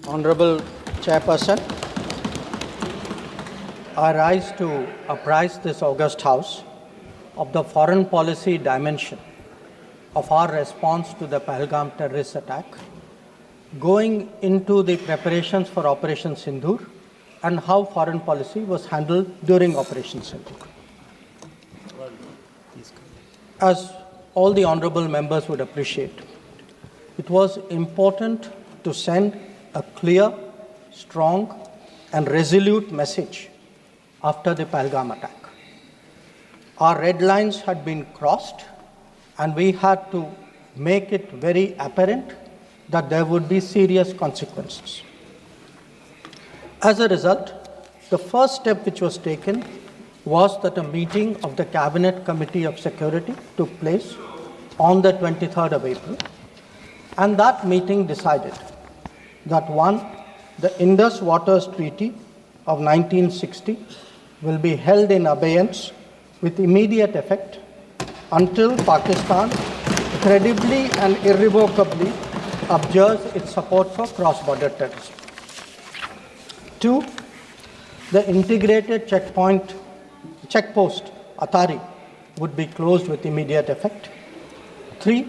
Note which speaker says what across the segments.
Speaker 1: Honorable Chairperson, I rise to apprise this august House of the foreign policy dimension of our response to the Pahalgam terrorist attack, going into the preparations for Operation Sindhu and how foreign policy was handled during Operation Sindhu. As all the honorable members would appreciate, it was important to send a clear, strong, and resolute message after the Pahalgam attack. Our red lines had been crossed, and we had to make it very apparent that there would be serious consequences. As a result, the first step which was taken was that a meeting of the Cabinet Committee of Security took place on the 23rd of April, and that meeting decided that one, the Indus Waters Treaty of 1960 will be held in abeyance with immediate effect until Pakistan credibly and irrevocably abjures its support for cross-border terrorism. Two, the integrated checkpost Atari would be closed with immediate effect. Three,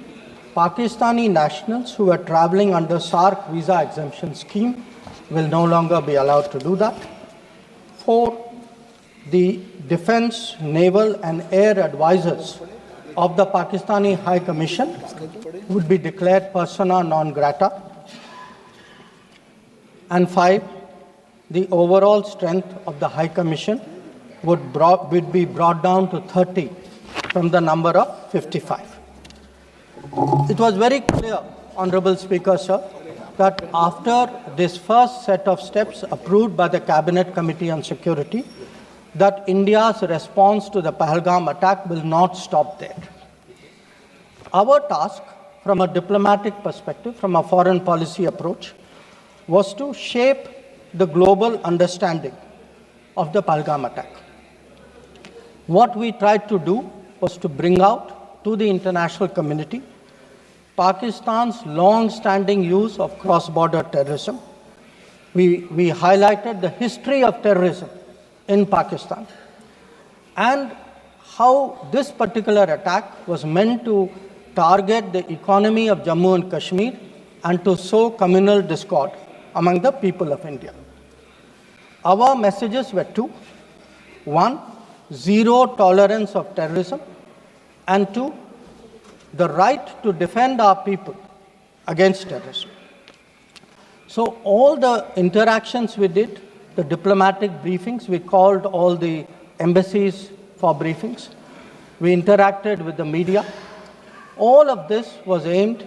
Speaker 1: Pakistani nationals who are traveling under SARC visa exemption scheme will no longer be allowed to do that. Four, the defense, naval and air advisors of the Pakistani High Commission would be declared persona non grata. And five, the overall strength of the High Commission would be brought down to 30 from the number of 55. It was very clear, Honorable Speaker, sir, that after this first set of steps approved by the Cabinet Committee on Security, that India's response to the Pahalgam attack will not stop there. Our task, from a diplomatic perspective, from a foreign policy approach, was to shape the global understanding of the Pahalgam attack. What we tried to do was to bring out to the international community Pakistan's long-standing use of cross-border terrorism. We highlighted the history of terrorism in Pakistan and how this particular attack was meant to target the economy of Jammu and Kashmir and to sow communal discord among the people of India. Our messages were two. One, zero tolerance of terrorism, and two, the right to defend our people against terrorism. So all the interactions we did, the diplomatic briefings, we called all the embassies for briefings. We interacted with the media. All of this was aimed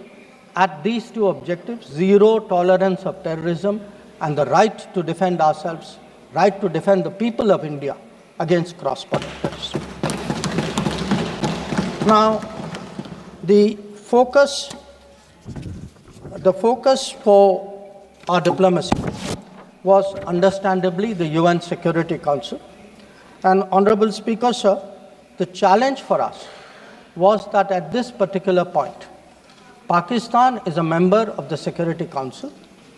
Speaker 1: at these two objectives: zero tolerance of terrorism and the right to defend ourselves, right to defend the people of India against cross-border terrorism. Now, the focus for our diplomacy was understandably the UN Security Council. And Honorable Speaker, sir, the challenge for us was that at this particular point, Pakistan is a member of the Security Council.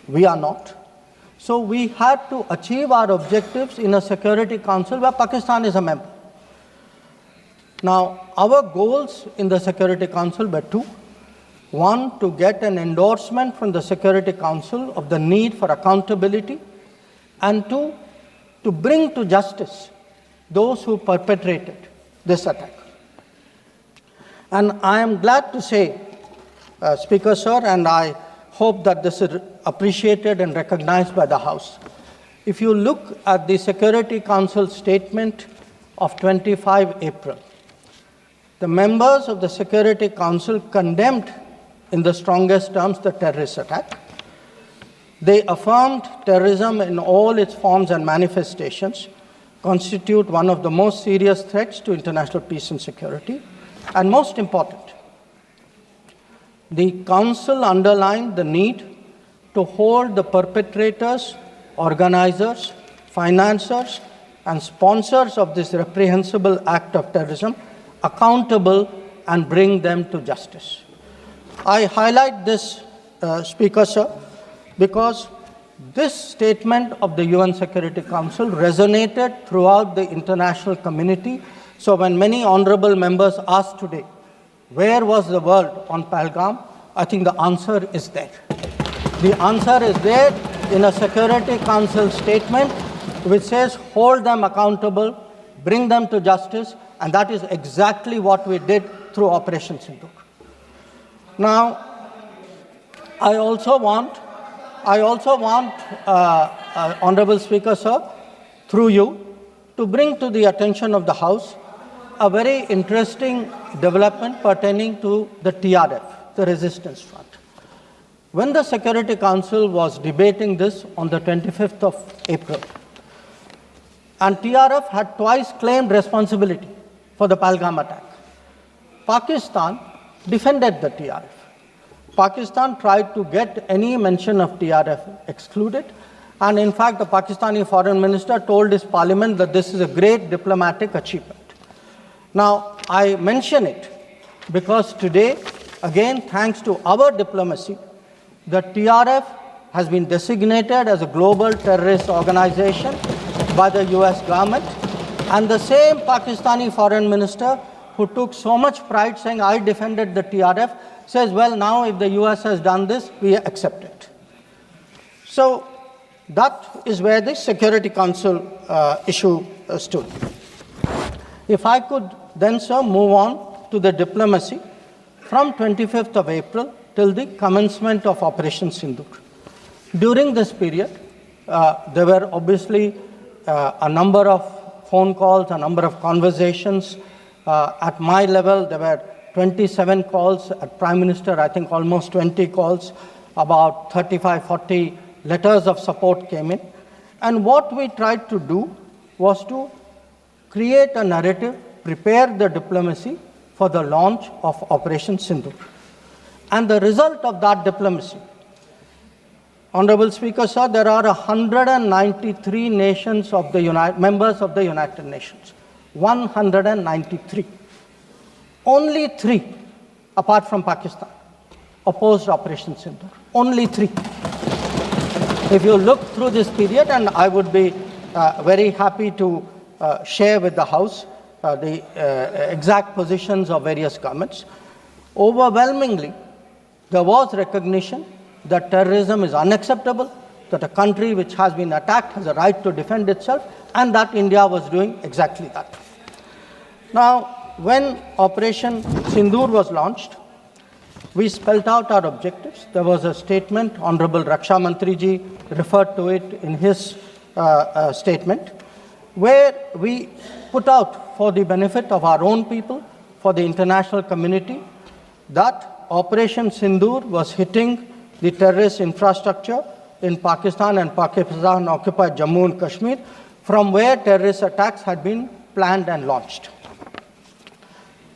Speaker 1: We are not. So we had to achieve our objectives in a Security Council where Pakistan is a member. Now, our goals in the Security Council were two. One, to get an endorsement from the Security Council of the need for accountability, and two, to bring to justice those who perpetrated this attack. And I am glad to say, Speaker, sir, and I hope that this is appreciated and recognized by the House. If you look at the Security Council statement of 25 April, the members of the Security Council condemned in the strongest terms the terrorist attack. They affirmed terrorism in all its forms and manifestations constitute one of the most serious threats to international peace and security. And most important, the Council underlined the need to hold the perpetrators, organizers, financiers, and sponsors of this reprehensible act of terrorism accountable and bring them to justice. I highlight this, Speaker, sir, because This statement of the UN Security Council resonated throughout the international community. So when many honorable members asked today, where was the world on Pahalgam? I think the answer is there. The answer is there in a Security Council statement which says hold them accountable, bring them to justice, and that is exactly what we did through Operation Sindhu. Now, I also want, Honorable Speaker, sir, through you, to bring to the attention of the House a very interesting development pertaining to the TRF, the Resistance Front. When the Security Council was debating this on the 25th of April, and TRF had twice claimed responsibility for the Pahalgam attack, Pakistan defended the TRF. Pakistan tried to get any mention of TRF excluded, and in fact the Pakistani foreign minister told his parliament that this is a great diplomatic achievement. Now, I mention it because today, again, thanks to our diplomacy, the TRF has been designated as a global terrorist organization by the US government, and the same Pakistani foreign minister who took so much pride saying, I defended the TRF, says, well, now if the US has done this, we accept it. So that is where the Security Council issue stood. If I could then, sir, move on to the diplomacy from 25th of April till the commencement of Operation Sindhu. During this period, there were obviously a number of phone calls, a number of conversations. At my level, there were 27 calls. At Prime Minister, I think almost 20 calls. About 35, 40 letters of support came in. And what we tried to do was to create a narrative, prepare the diplomacy for the launch of Operation Sindhu. And the result of that diplomacy, Honorable Speaker, sir, there are 193 nations of the members of the United Nations. 193. Only 3, apart from Pakistan, opposed Operation Sindhu. Only 3. If you look through this period, and I would be very happy to share with the House the exact positions of various governments, overwhelmingly, there was recognition that terrorism is unacceptable, that a country which has been attacked has a right to defend itself, and that India was doing exactly that. Now, when Operation Sindhu was launched, we spelled out our objectives. There was a statement, Honorable Raksha Mantri ji referred to it in his statement, where we put out for the benefit of our own people, for the international community, that Operation Sindhu was hitting the terrorist infrastructure in Pakistan and Pakistan-occupied Jammu and Kashmir, from where terrorist attacks had been planned and launched.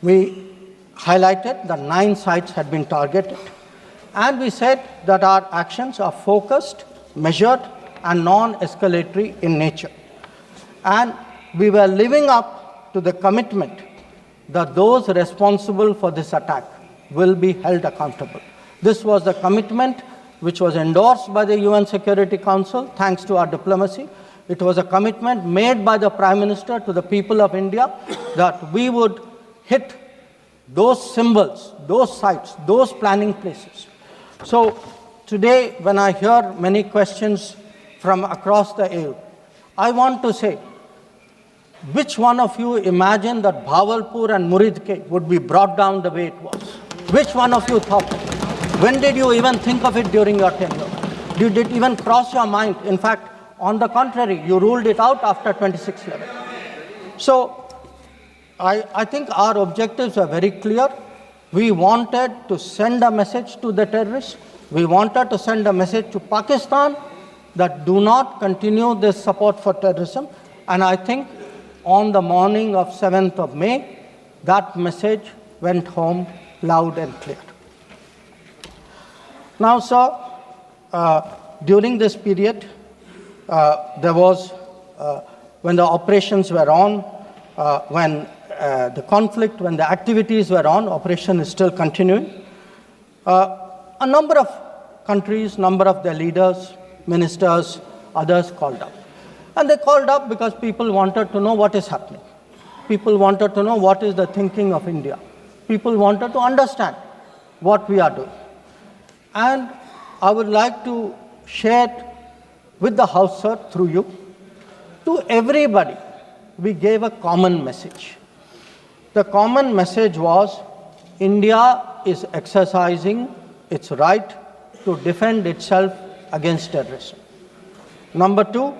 Speaker 1: We highlighted that 9 sites had been targeted, and we said that our actions are focused, measured, and non-escalatory in nature. And we were living up to the commitment that those responsible for this attack will be held accountable. This was the commitment which was endorsed by the UN Security Council, thanks to our diplomacy. It was a commitment made by the Prime Minister to the people of India that we would hit those symbols, those sites, those planning places. So today, when I hear many questions from across the aisle, I want to say, which one of you imagined that Bhavalpur and Muridke would be brought down the way it was? Which one of you thought it? When did you even think of it during your tenure? Did it even cross your mind? In fact, on the contrary, you ruled it out after 26/11. So I think our objectives are very clear. We wanted to send a message to the terrorists. We wanted to send a message to Pakistan that do not continue this support for terrorism. And I think on the morning of 7th of May, that message went home loud and clear. Now, sir, during this period, there was, when the operations were on, when the conflict, when the activities were on, operation is still continuing. A number of countries, number of their leaders ministers, others called up. And they called up because people wanted to know what is happening. People wanted to know what is the thinking of India. People wanted to understand what we are doing. And I would like to share with the House, sir, through you, to everybody, we gave a common message. The common message was India is exercising its right to defend itself against terrorism. Number two,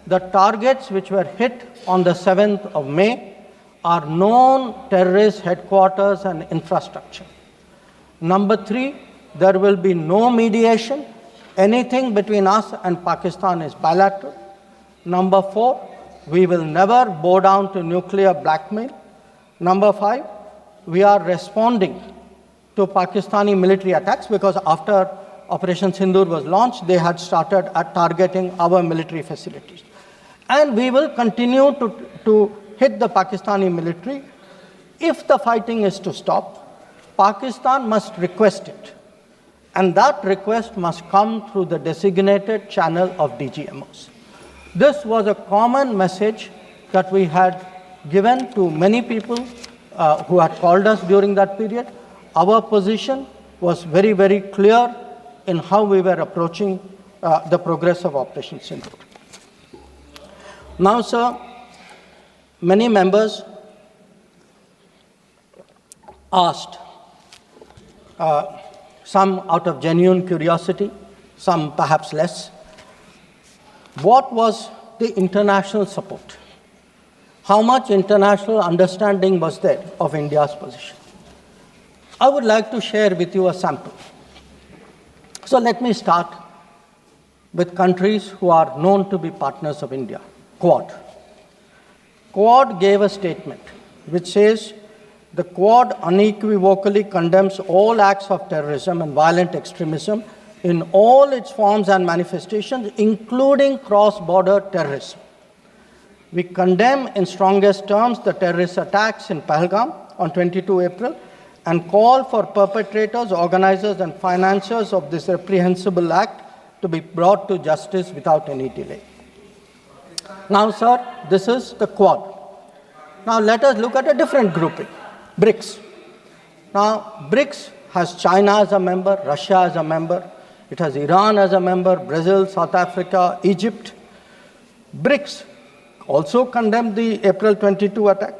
Speaker 1: the targets which were hit on the 7th of May are known terrorist headquarters and infrastructure. Number three, there will be no mediation. Anything between us and Pakistan is bilateral. Number four, we will never bow down to nuclear blackmail. Number five, we are responding to Pakistani military attacks because after Operation Sindhu was launched, they had started targeting our military facilities. And we will continue to hit the Pakistani military. If the fighting is to stop, Pakistan must request it. And that request must come through the designated channel of DGMOs. This was a common message that we had given to many people who had called us during that period. Our position was very, very clear in how we were approaching the progress of Operation Sindhu. Now, sir, many members asked, some out of genuine curiosity, some perhaps less, what was the international support? How much international understanding was there of India's position? I would like to share with you a sample. So let me start with countries who are known to be partners of India. Quad. Quad gave a statement which says, the Quad unequivocally condemns all acts of terrorism and violent extremism in all its forms and manifestations, including cross-border terrorism. We condemn in strongest terms the terrorist attacks in Pahalgam on 22 April and call for perpetrators, organizers, and financiers of this reprehensible act to be brought to justice without any delay. Now, sir, this is the Quad. Now, let us look at a different grouping, BRICS. Now, BRICS has China as a member, Russia as a member, it has Iran as a member, Brazil, South Africa, Egypt. BRICS also condemned the April 22 attack.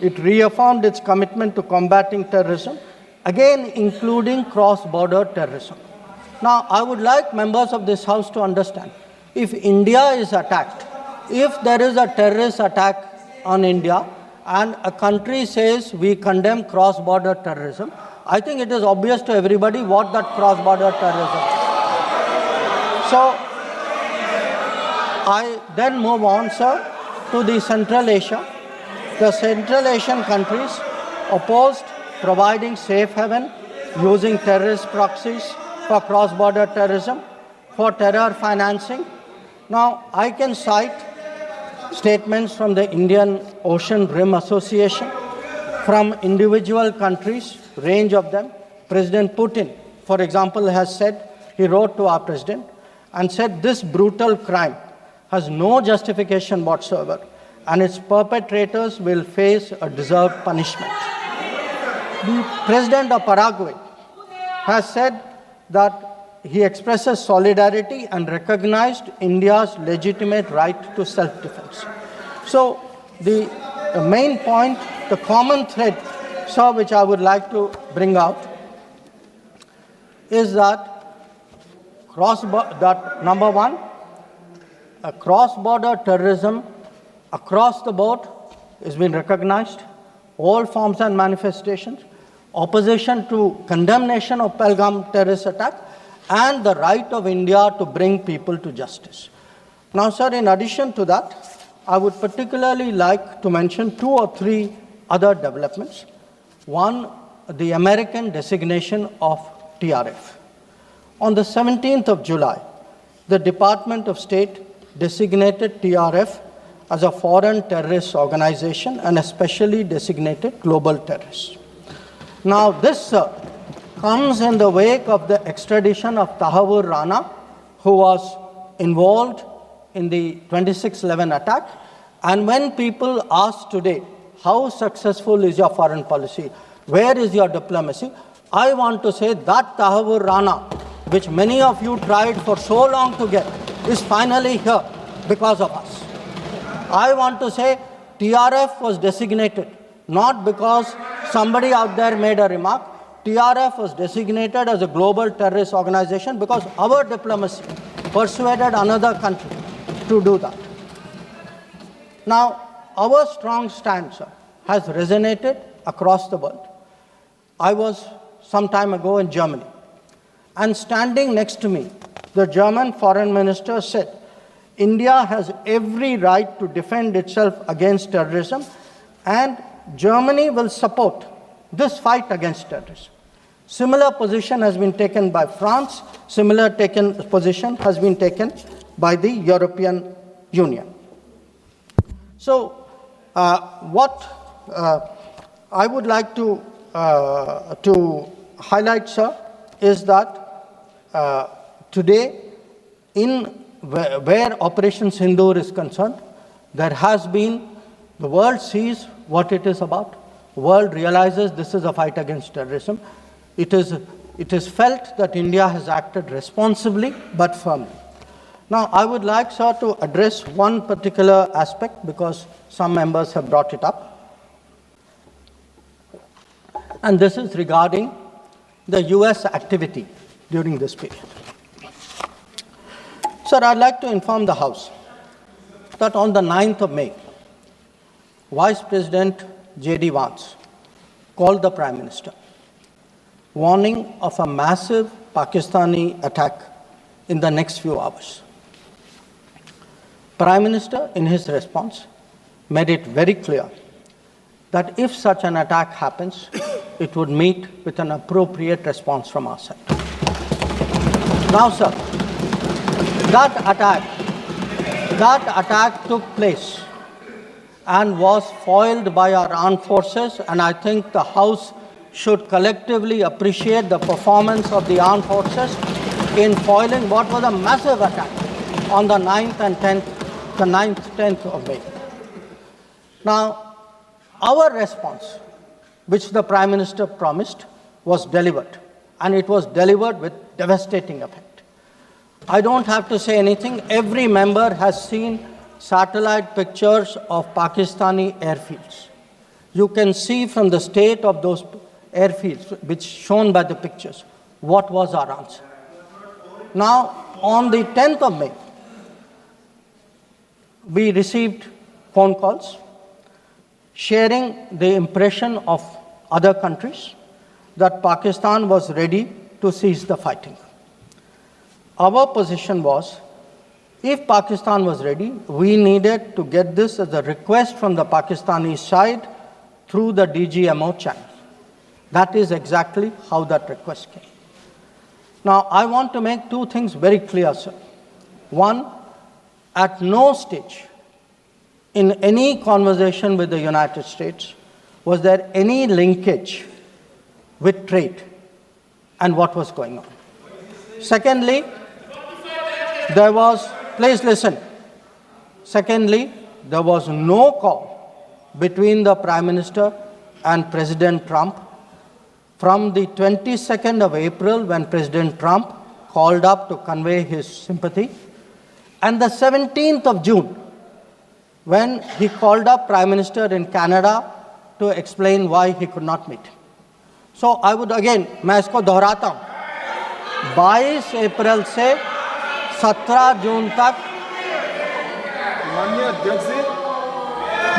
Speaker 1: It reaffirmed its commitment to combating terrorism, again including cross-border terrorism. Now, I would like members of this House to understand, if India is attacked, if there is a terrorist attack on India and a country says we condemn cross-border terrorism, I think it is obvious to everybody what that cross-border terrorism is. So, I then move on, sir, to the Central Asia. The Central Asian countries opposed providing safe haven using terrorist proxies for cross-border terrorism, for terror financing. Now, I can cite statements from the Indian Ocean Rim Association, from individual countries, range of them. President Putin, for example, has said, he wrote to our president and said, this brutal crime has no justification whatsoever, and its perpetrators will face a deserved punishment. The president of Paraguay has said that he expresses solidarity and recognized India's legitimate right to self-defense. So the main point, the common thread, sir, which I would like to bring out is that number one, a cross-border terrorism across the board has been recognized, all forms and manifestations, opposition to condemnation of Pahalgam terrorist attack, and the right of India to bring people to justice. Now, sir, in addition to that, I would particularly like to mention 2 or 3 other developments. One, the American designation of TRF. On the 17th of July, the Department of State designated TRF as a foreign terrorist organization and a specially designated global terrorist. Now, this comes in the wake of the extradition of Tahawur Rana, who was involved in the 26/11 attack. And when people ask today, how successful is your foreign policy? Where is your diplomacy? I want to say that Tahawur Rana, which many of you tried for so long to get, is finally here because of us. I want to say TRF was designated not because somebody out there made a remark. TRF was designated as a global terrorist organization because our diplomacy persuaded another country to do that. Now, our strong stance has resonated across the world. I was some time ago in Germany, and standing next to me, the German foreign minister said, India has every right to defend itself against terrorism, and Germany will support this fight against terrorism. Similar position has been taken by France. Similar position has been taken by the European Union. So, what I would like to highlight, sir, is that today, where Operation Sindhu is concerned, there has been, the world sees what it is about. The world realizes this is a fight against terrorism. It is felt that India has acted responsibly but firmly. Now, I would like, sir, to address one particular aspect because some members have brought it up. And this is regarding the US activity during this period. Sir, I'd like to inform the House that on the 9th of May, Vice President J.D. Vance called the Prime Minister, warning of a massive Pakistani attack in the next few hours. Prime Minister, in his response, made it very clear that if such an attack happens, it would meet with an appropriate response from our side. Now, sir, that attack took place and was foiled by our armed forces, and I think the House should collectively appreciate the performance of the armed forces in foiling what was a massive attack on the 9th and 10th of May. Now, our response, which the Prime Minister promised, was delivered, and it was delivered with devastating effect. I don't have to say anything. Every member has seen satellite pictures of Pakistani airfields. You can see from the state of those airfields, which shown by the pictures, what was our answer. Now, on the 10th of May, we received phone calls sharing the impression of other countries that Pakistan was ready to cease the fighting. Our position was, if Pakistan was ready, we needed to get this as a request from the Pakistani side through the DGMO channel. That is exactly how that request came. Now, I want to make two things very clear, sir. One, at no stage in any conversation with the United States was there any linkage with trade and what was going on. Secondly, there was, please listen. Secondly, there was no call between the Prime Minister and President Trump from the 22nd of April, when President Trump called up to convey his sympathy, and the 17th of June, when he called up Prime Minister in Canada to explain why he could not meet. So I would again, मैं इसको दोहराता हूँ, 22 अप्रैल से 17 जून तक।
Speaker 2: माननीय अध्यक्ष जी,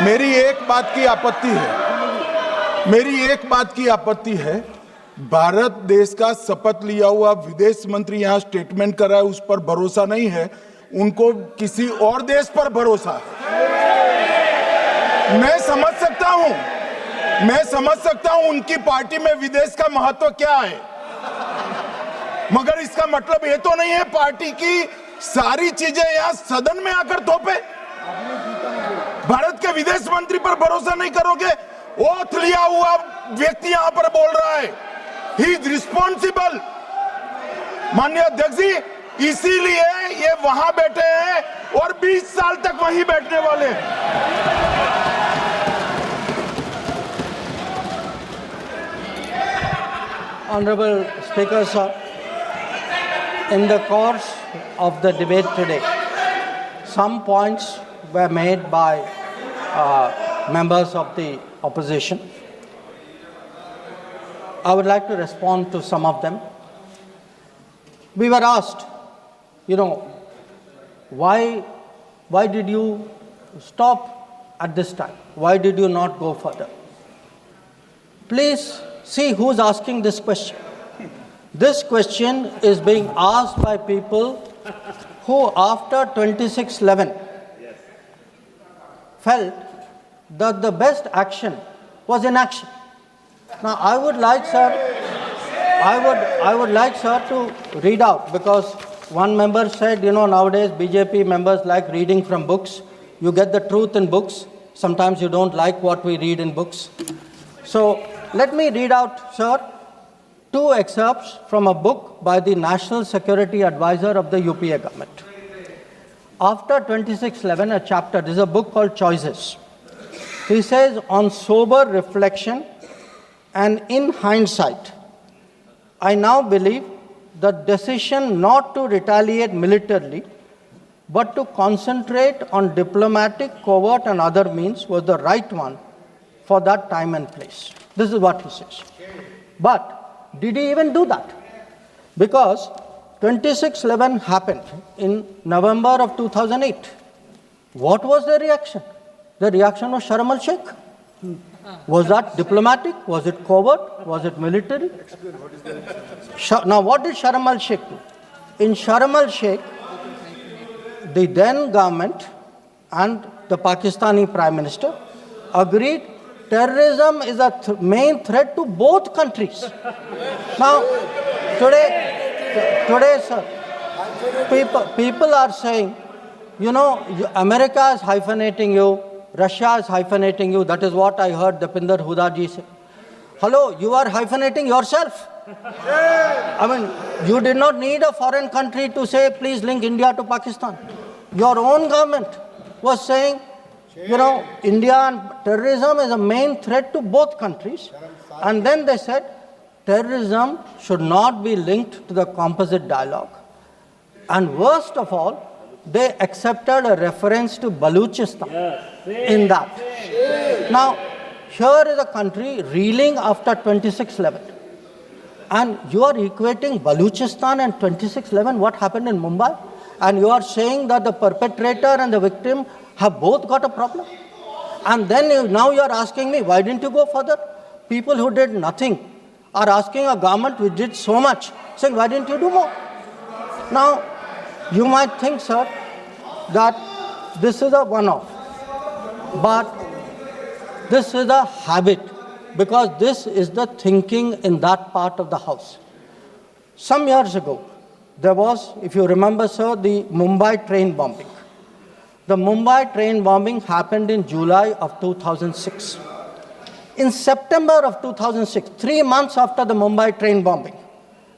Speaker 2: मेरी एक बात की आपत्ति है, भारत देश का शपथ लिया हुआ विदेश मंत्री यहाँ स्टेटमेंट कर रहा है, उस पर भरोसा नहीं है, उनको किसी और देश पर भरोसा है। मैं समझ सकता हूं उनकी पार्टी में विदेश का महत्व क्या है, मगर इसका मतलब ये तो नहीं है पार्टी की सारी चीजें यहाँ सदन में आकर थोपे। भारत के विदेश मंत्री पर भरोसा नहीं करोगे? ओथ लिया हुआ व्यक्ति यहाँ पर बोल रहा है, ही इज रिस्पॉन्सिबल। माननीय अध्यक्ष जी, इसीलिए ये वहां बैठे हैं और 20 साल तक वहीं बैठने वाले हैं।
Speaker 1: Honorable Speaker, sir, in the course of the debate today, some points were made by members of the opposition. I would like to respond to some of them. We were asked, why did you stop at this time? Why did you not go further? Please see who's asking this question. This question is being asked by people who, after 26/11, felt that the best action was inaction. Now, I would like, sir, to read out, because one member said, nowadays BJP members like reading from books. You get the truth in books. Sometimes you don't like what we read in books. So let me read out, sir, two excerpts from a book by the National Security Advisor of the UPA government. After 26/11, a chapter, this is a book called Choices. He says, on sober reflection and in hindsight, I now believe the decision not to retaliate militarily, but to concentrate on diplomatic, covert and other means was the right one for that time and place. This is what he says. But did he even do that? Because 26/11 happened in November of 2008. What was the reaction? The reaction was Sharm el-Sheikh. Was that diplomatic? Was it covert? Was it military? Now, what did Sharm el-Sheikh do? In Sharm el-Sheikh, the then government and the Pakistani Prime Minister agreed terrorism is a main threat to both countries. Now, today, sir, people are saying, America is hyphenating you, Russia is hyphenating you. That is what I heard Deepinder Huda ji say. Hello, you are hyphenating yourself. I mean, you did not need a foreign country to say, please link India to Pakistan. Your own government was saying, India and terrorism is a main threat to both countries. And then they said, terrorism should not be linked to the composite dialogue. And worst of all, they accepted a reference to Baluchistan in that. Now, here is a country reeling after 26/11. And you are equating Baluchistan and 26/11, what happened in Mumbai, and you are saying that the perpetrator and the victim have both got a problem. And then now you are asking me, why didn't you go further? People who did nothing are asking a government which did so much, saying, why didn't you do more? Now, you might think, sir, that this is a one-off, but this is a habit, because this is the thinking in that part of the house. Some years ago, there was, if you remember, sir, the Mumbai train bombing. The Mumbai train bombing happened in July of 2006. In September of 2006, 3 months after the Mumbai train bombing,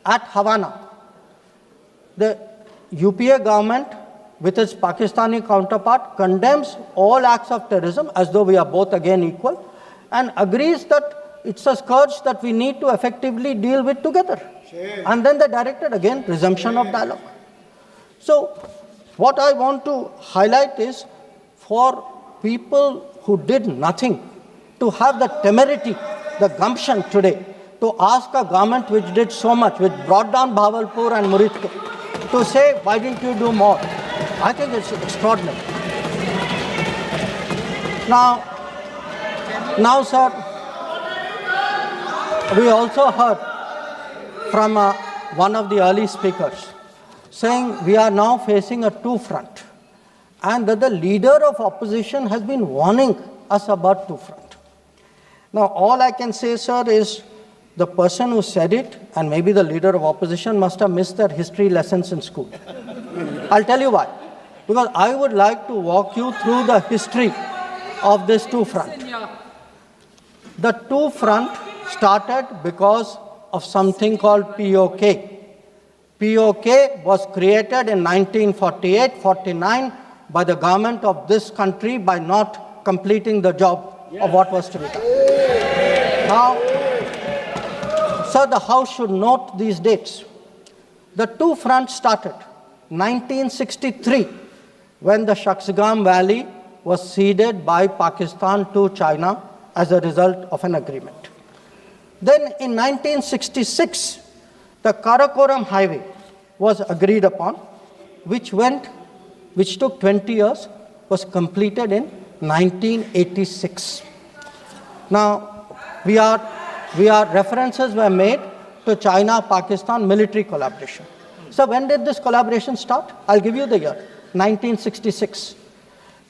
Speaker 1: at Havana, the UPA government, with its Pakistani counterpart, condemns all acts of terrorism as though we are both again equal, and agrees that it's a scourge that we need to effectively deal with together. And then they directed again resumption of dialogue. So what I want to highlight is, for people who did nothing to have the temerity, the gumption today to ask a government which did so much, which brought down Bhavalpur and Muridke, to say, why didn't you do more? I think it's extraordinary. Now, sir, we also heard from one of the early speakers saying we are now facing a two-front, and that the leader of opposition has been warning us about two-front. Now, all I can say, sir, is the person who said it, and maybe the leader of opposition, must have missed their history lessons in school. I'll tell you why. Because I would like to walk you through the history of this two-front. The two-front started because of something called POK. POK was created in 1948-49 by the government of this country by not completing the job of what was to be done. Now, sir, the House should note these dates. The two fronts started 1963, when the Shaksgam Valley was ceded by Pakistan to China as a result of an agreement. Then in 1966, the Karakoram Highway was agreed upon, which took 20 years, was completed in 1986. Now, references were made to China-Pakistan military collaboration. So when did this collaboration start? I'll give you the year, 1966.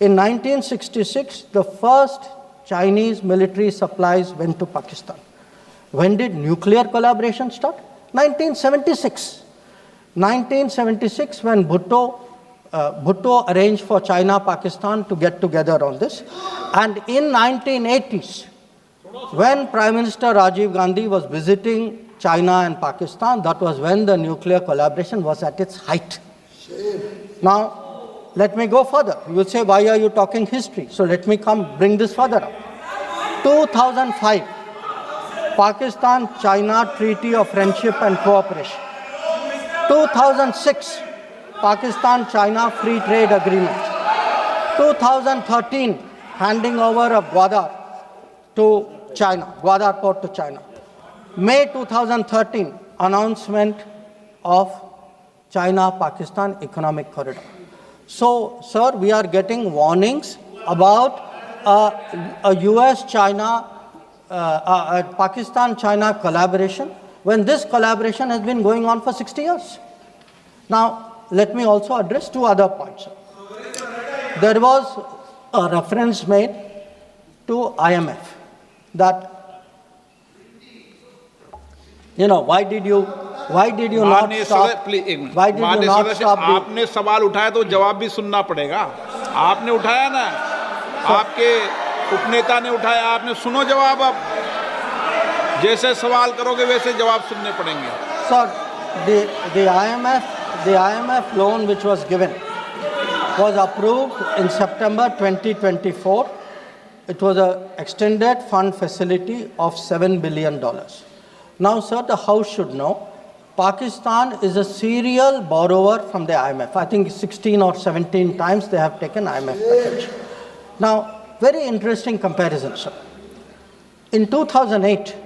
Speaker 1: In 1966, the first Chinese military supplies went to Pakistan. When did nuclear collaboration start? 1976. 1976, when Bhutto arranged for China-Pakistan to get together on this. And in 1980s, when Prime Minister Rajiv Gandhi was visiting China and Pakistan, that was when the nuclear collaboration was at its height. Now, let me go further. You will say, why are you talking history? So let me bring this further up. 2005, Pakistan-China Treaty of Friendship and Cooperation. 2006, Pakistan-China Free Trade Agreement. 2013, handing over of Gwadar to China, Gwadar port to China. May 2013, announcement of China-Pakistan Economic Corridor. So, sir, we are getting warnings about a US-China, Pakistan-China collaboration, when this collaboration has been going on for 60 years. Now, let me also address two other points. There was a reference made to IMF that, why did you not stop? Why did you not stop?
Speaker 3: आपने सवाल उठाया तो जवाब भी सुनना पड़ेगा. आपने उठाया ना, आपके उपनेता ने उठाया, आपने सुनो जवाब. अब जैसे सवाल करोगे वैसे जवाब सुनने पड़ेंगे.
Speaker 1: Sir, the IMF loan which was given was approved in September 2024. It was an extended fund facility of $7 billion. Now, sir, the House should know, Pakistan is a serial borrower from the IMF. I think 16 or 17 times they have taken IMF package. Now, very interesting comparison, sir. In 2008,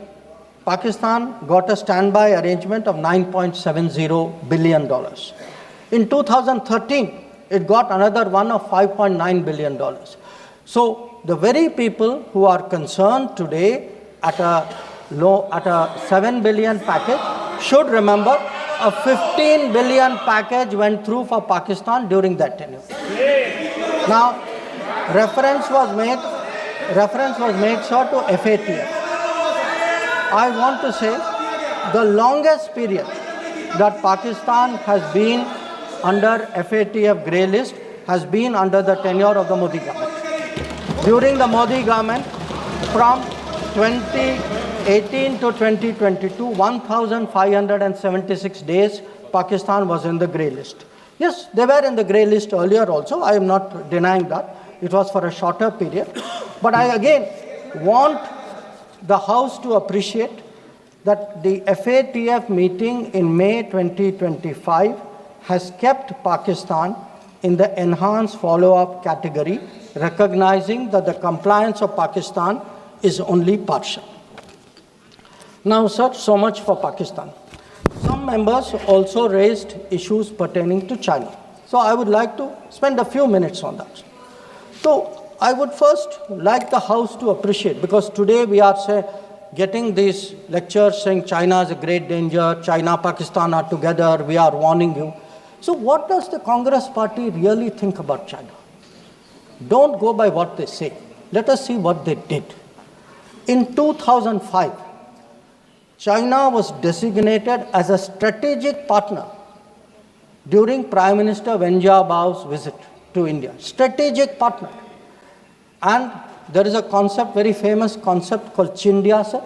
Speaker 1: Pakistan got a standby arrangement of $9.70 billion. In 2013, it got another one of $5.9 billion. So, the very people who are concerned today at a 7 billion package should remember a 15 billion package went through for Pakistan during that tenure. Now, reference was made, sir, to FATF. I want to say the longest period that Pakistan has been under FATF grey list has been under the tenure of the Modi government. During the Modi government, from 2018 to 2022, 1,576 days, Pakistan was in the grey list. Yes, they were in the grey list earlier also. I am not denying that. It was for a shorter period. But I again want the House to appreciate that the FATF meeting in May 2025 has kept Pakistan in the enhanced follow-up category, recognizing that the compliance of Pakistan is only partial. Now, sir, so much for Pakistan. Some members also raised issues pertaining to China. So I would like to spend a few minutes on that. So I would first like the House to appreciate, because today we are getting these lectures saying China is a great danger, China, Pakistan are together, we are warning you. So what does the Congress party really think about China? Don't go by what they say. Let us see what they did. In 2005, China was designated as a strategic partner during Prime Minister Wen Jiabao's visit to India. Strategic partner. And there is a concept, very famous concept called Chindia, sir,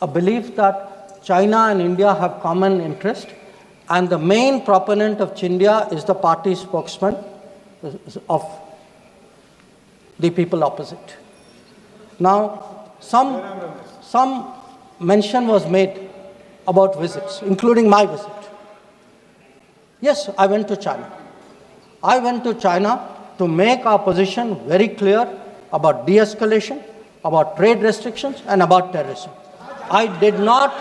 Speaker 1: a belief that China and India have common interest And the main proponent of Chindia is the party spokesman of the people opposite. Now, some mention was made about visits, including my visit. Yes, I went to China. I went to China to make our position very clear about de-escalation, about trade restrictions, and about terrorism. I did not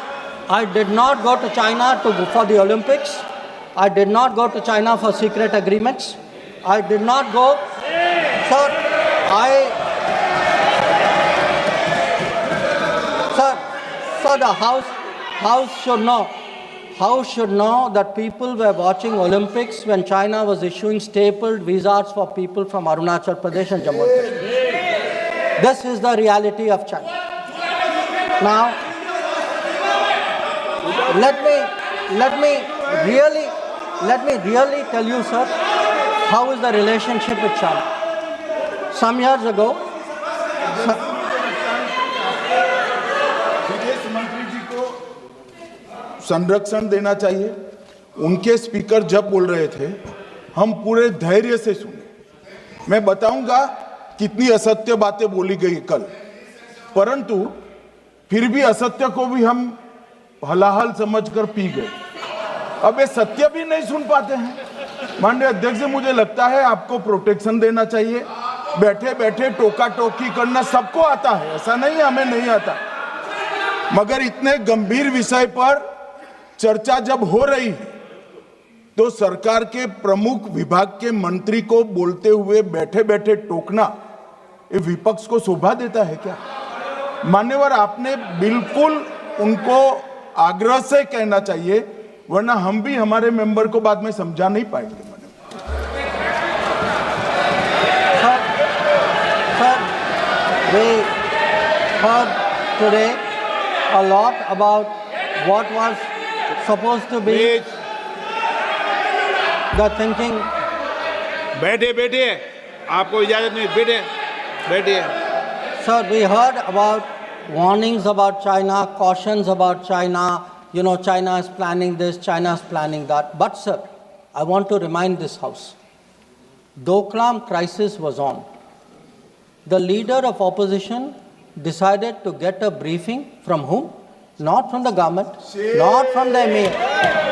Speaker 1: go to China for the Olympics. I did not go to China for secret agreements. I did not go. So the House should know that people were watching Olympics when China was issuing stapled visas for people from Arunachal Pradesh and Jammu and Kashmir. This is the reality of China. Now, let me really tell you, sir, how is the relationship with China. Some years ago,
Speaker 2: विदेश मंत्री जी को संरक्षण देना चाहिए। उनके speaker जब बोल रहे थे, हम पूरे धैर्य से सुने। मैं बताऊंगा कितनी असत्य बातें बोली गई कल, परंतु फिर भी असत्य को भी हम हलाहल समझकर पी गए। अब ये सत्य भी नहीं सुन पाते हैं। माननीय अध्यक्ष जी, मुझे लगता है आपको प्रोटेक्शन देना चाहिए। बैठे बैठे टोका टोकी करना सबको आता है, ऐसा नहीं हमें नहीं आता, मगर इतने गंभीर विषय पर चर्चा जब हो रही है तो सरकार के प्रमुख विभाग के मंत्री को बोलते हुए बैठे बैठे टोकना ये विपक्ष को शोभा देता है क्या? मान्यवर, आपने बिल्कुल उनको आग्रह से कहना चाहिए, वरना हम भी हमारे मेंबर को बाद में समझा नहीं पाएंगे।
Speaker 1: we heard today a lot about what was supposed to be the thinking.
Speaker 3: बैठिए, आपको इजाजत नहीं, बैठिए।
Speaker 1: Sir, we heard about warnings about China, cautions about China. China is planning this, China is planning that. But sir, I want to remind this House, Doklam crisis was on. The leader of opposition decided to get a briefing from whom? Not from the government, not from the emir,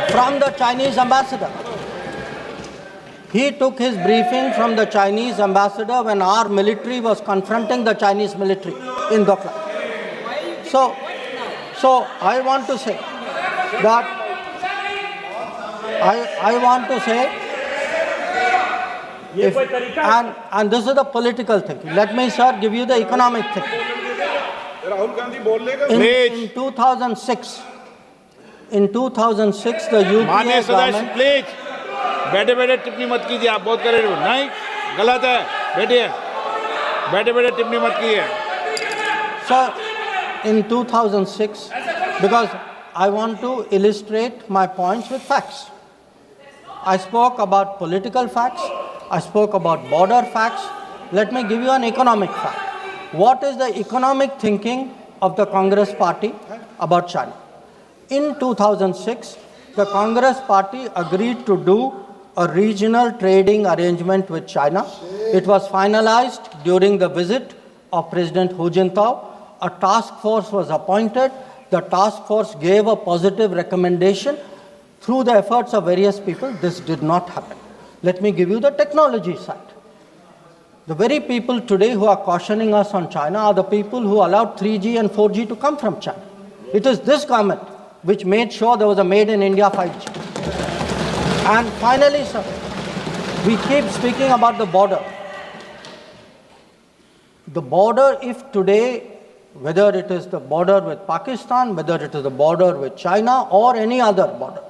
Speaker 1: from the Chinese ambassador. He took his briefing from the Chinese ambassador when our military was confronting the Chinese military in Doklam. So I want to say that I want to say, and this is the political thinking. Let me, sir, give you the economic thinking. In 2006, the UPA government.
Speaker 3: Please बैठे बैठे टिप्पणी मत कीजिए, आप बहुत कर रहे हो। नहीं, गलत है, बैठिए। बैठे बैठे टिप्पणी मत कीजिए।
Speaker 1: Sir, in 2006, because I want to illustrate my points with facts. I spoke about political facts. I spoke about border facts. Let me give you an economic fact. What is the economic thinking of the Congress party about China? In 2006, the Congress party agreed to do a regional trading arrangement with China. It was finalized during the visit of President Hu Jintao. A task force was appointed. The task force gave a positive recommendation. Through the efforts of various people, this did not happen. Let me give you the technology side. The very people today who are cautioning us on China are the people who allowed 3G and 4G to come from China. It is this government which made sure there was a made in India 5G. And finally, sir, we keep speaking about the border. The border, if today, whether it is the border with Pakistan, whether it is the border with China or any other border,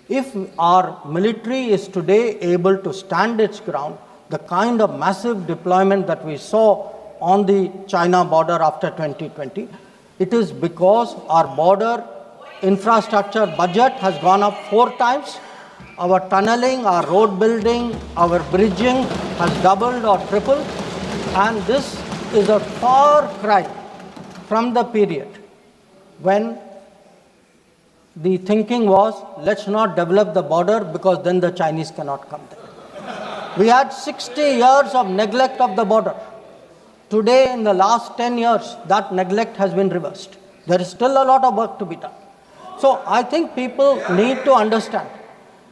Speaker 1: if our military is today able to stand its ground, the kind of massive deployment that we saw on the China border after 2020, it is because our border infrastructure budget has gone up 4 times. Our tunneling, our road building, our bridging has doubled or tripled. And this is a far cry from the period when the thinking was, let's not develop the border because then the Chinese cannot come there. We had 60 years of neglect of the border. Today, in the last 10 years, that neglect has been reversed. There is still a lot of work to be done. So I think people need to understand.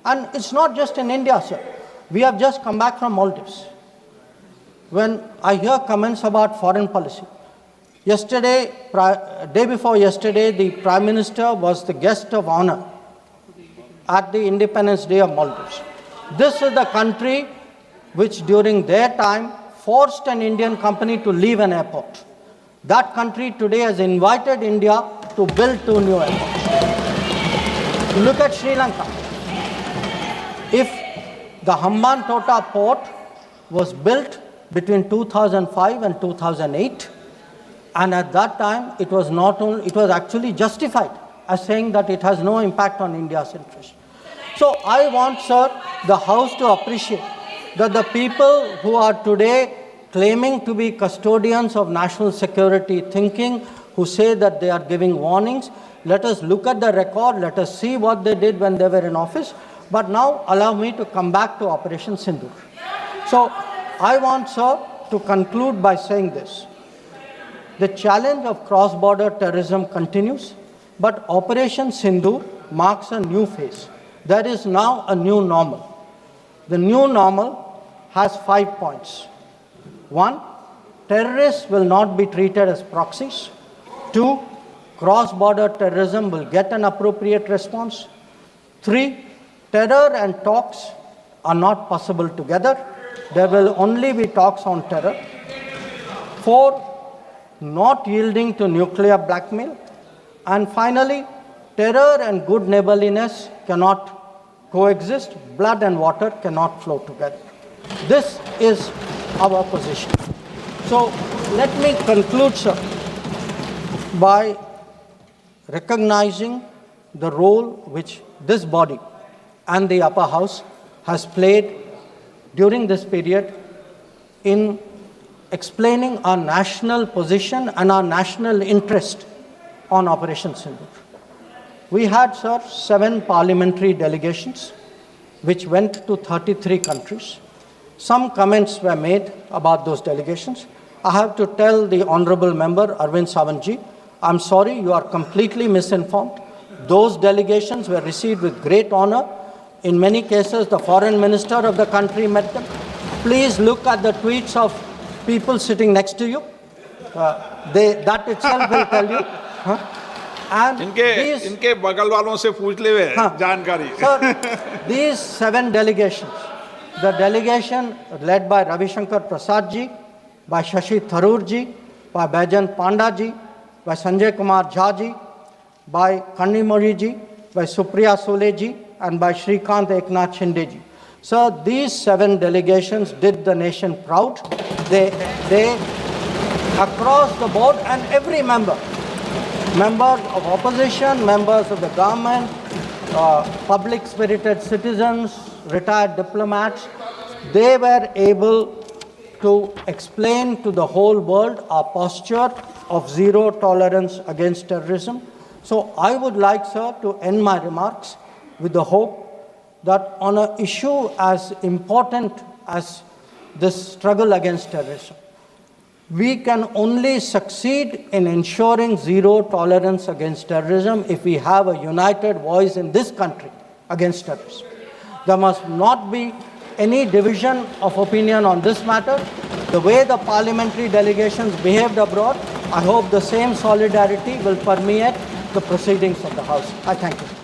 Speaker 1: And it's not just in India, sir. We have just come back from Maldives. When I hear comments about foreign policy, yesterday, day before yesterday, the Prime Minister was the guest of honor at the Independence Day of Maldives. This is the country which during their time forced an Indian company to leave an airport. That country today has invited India to build 2 new airports. Look at Sri Lanka. If the Hambantota port was built between 2005 and 2008, and at that time it was actually justified as saying that it has no impact on India's interest. So I want, sir, the House to appreciate that the people who are today claiming to be custodians of national security thinking, who say that they are giving warnings, let us look at the record, let us see what they did when they were in office. But now allow me to come back to Operation Sindhu. So I want, sir, to conclude by saying this. The challenge of cross-border terrorism continues, but Operation Sindhu marks a new phase. There is now a new normal. The new normal has 5 points. 1, terrorists will not be treated as proxies. 2, cross-border terrorism will get an appropriate response. 3, terror and talks are not possible together. There will only be talks on terror. 4, not yielding to nuclear blackmail. And finally, terror and good neighborliness cannot coexist. Blood and water cannot flow together. This is our position. So let me conclude, sir, by recognizing the role which this body and the upper house has played during this period in explaining our national position and our national interest on Operation Sindhu. We had, sir, 7 parliamentary delegations which went to 33 countries. Some comments were made about those delegations. I have to tell the honorable member, Arvind Sawantji, I'm sorry, you are completely misinformed. Those delegations were received with great honor. In many cases, the foreign minister of the country met them. Please look at the tweets of people sitting next to you. That itself will tell you. And
Speaker 3: इनके बगल वालों से पूछ ले वे जानकारी.
Speaker 1: Sir, these 7 delegations, the delegation led by Ravi Shankar Prasad ji, by Shashi Tharoor ji, by Baijan Panda ji, by Sanjay Kumar Jha ji, by Kanimori ji, by Supriya Sule ji, and by Shrikant Eknath Shinde ji. So these 7 delegations did the nation proud. They across the board, and every member, members of opposition, members of the government, public-spirited citizens, retired diplomats, they were able to explain to the whole world our posture of zero tolerance against terrorism. So I would like, sir, to end my remarks with the hope that on an issue as important as this struggle against terrorism, we can only succeed in ensuring zero tolerance against terrorism if we have a united voice in this country against terrorism. There must not be any division of opinion on this matter. The way the parliamentary delegations behaved abroad, I hope the same solidarity will permeate the proceedings of the House. I thank you.